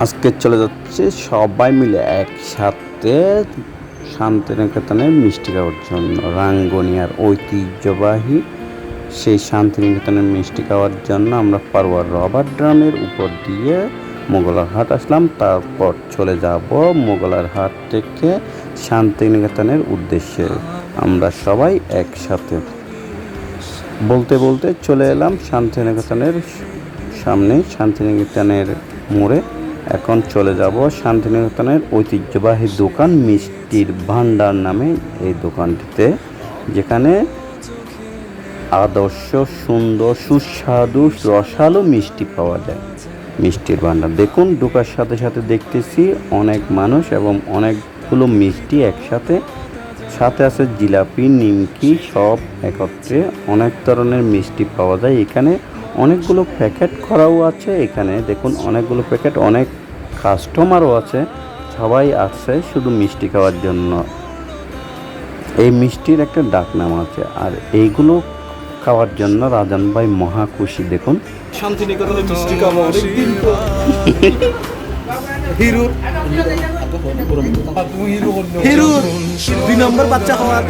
আজকে চলে যাচ্ছে সবাই মিলে একসাথে শান্তিনিকেতনের মিষ্টি খাওয়ার জন্য। রাঙ্গুনিয়ার ঐতিহ্যবাহী সেই শান্তিনিকেতনের মিষ্টি খাওয়ার জন্য আমরা পারোয়ার রবার ড্রামের উপর দিয়ে মোগলার হাট আসলাম। তারপর চলে যাব মোগলার হাট থেকে শান্তিনিকেতনের উদ্দেশ্যে। আমরা সবাই একসাথে বলতে বলতে চলে এলাম শান্তিনিকেতনের সামনে, শান্তিনিকেতনের মোড়ে। এখন চলে যাব শান্তিনিকেতনের ঐতিহ্যবাহী দোকান মিষ্টির ভান্ডার নামে এই দোকানটিতে, যেখানে আদর্শ সুন্দর সুস্বাদু রসালো মিষ্টি পাওয়া যায়। মিষ্টির ভান্ডার দেখুন, ঢোকার সাথে সাথে দেখতেছি অনেক মানুষ এবং অনেকগুলো মিষ্টি একসাথে, সাথে আছে জিলাপি, নিমকি, সব একত্রে অনেক ধরনের মিষ্টি পাওয়া যায়। এখানে অনেকগুলো প্যাকেট করাও আছে। এখানে দেখুন অনেকগুলো প্যাকেট, অনেক কাস্টমারও আছে। সবাই আসছে শুধু মিষ্টি খাওয়ার জন্য। এই মিষ্টির একটা ডাকনাম আছে, আর এইগুলো খাওয়ার জন্য রাজন ভাই মহা খুশি। দেখুন শান্তিনিকেতনে মিষ্টি খাওয়া অনেকদিন পর। হিরো হিরো 2 নম্বর বাচ্চা হওয়ার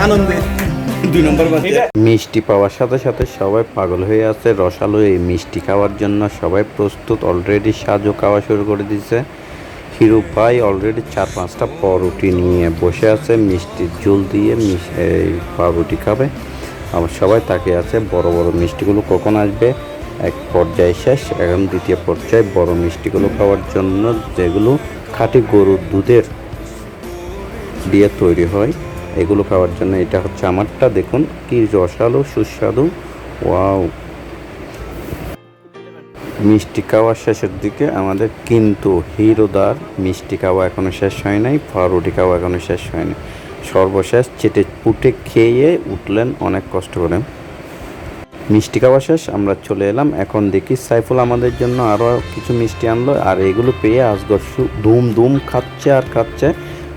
আনন্দে 2 নম্বর বাচ্চা। মিষ্টি পাওয়ার সাথে সাথে সবাই পাগল হয়ে আছে রসালো এই মিষ্টি খাওয়ার জন্য। সবাই প্রস্তুত, অলরেডি সাজো খাওয়া শুরু করে দিয়েছে। হিরো ভাই অলরেডি 4-5টা পাউরুটি নিয়ে বসে আছে, মিষ্টির ঝোল দিয়ে এই পাউরুটি খাবে। আবার সবাই তাকিয়ে আছে বড় বড় মিষ্টিগুলো কখন আসবে। এক পর্যায়ে শেষ, এখন দ্বিতীয় পর্যায়ে বড় মিষ্টিগুলো খাওয়ার জন্য, যেগুলো খাঁটি গরুর দুধের দিয়ে তৈরি হয়। এগুলো খাওয়ার জন্য এটা হচ্ছে আমারটা। দেখুন কি রসালো সুস্বাদু, ওয়াও। মিষ্টি খাওয়ার শেষের দিকে আমাদের, কিন্তু হিরোদার মিষ্টি খাওয়া এখনো শেষ হয় নাই, পাউরুটি খাওয়া এখনো শেষ হয়নি। সর্বশেষ চেটে পুটে খেয়ে উঠলেন অনেক কষ্ট করে। মিষ্টি খাওয়া শেষ, আমরা চলে এলাম। এখন দেখি সাইফুল আমাদের জন্য আরও কিছু মিষ্টি আনলো, আর এগুলো পেয়ে আজগর ধুম ধুম খাচ্ছে আর খাচ্ছে।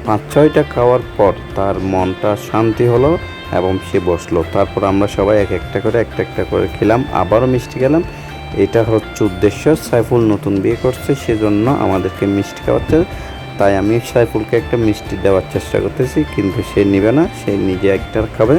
5-6টা খাওয়ার পর তার মনটা শান্তি হলো এবং সে বসলো। তারপর আমরা সবাই একটা করে খেলাম, আবারও মিষ্টি খেলাম। এটা হচ্ছে উদ্দেশ্য। সাইফুল নতুন বিয়ে করছে, সেজন্য আমাদেরকে মিষ্টি খাওয়াচ্ছে। তাই আমি সাইফুলকে একটা মিষ্টি দেওয়ার চেষ্টা করতেছি, কিন্তু সে নেবে না, সে নিজে একটা খাবে।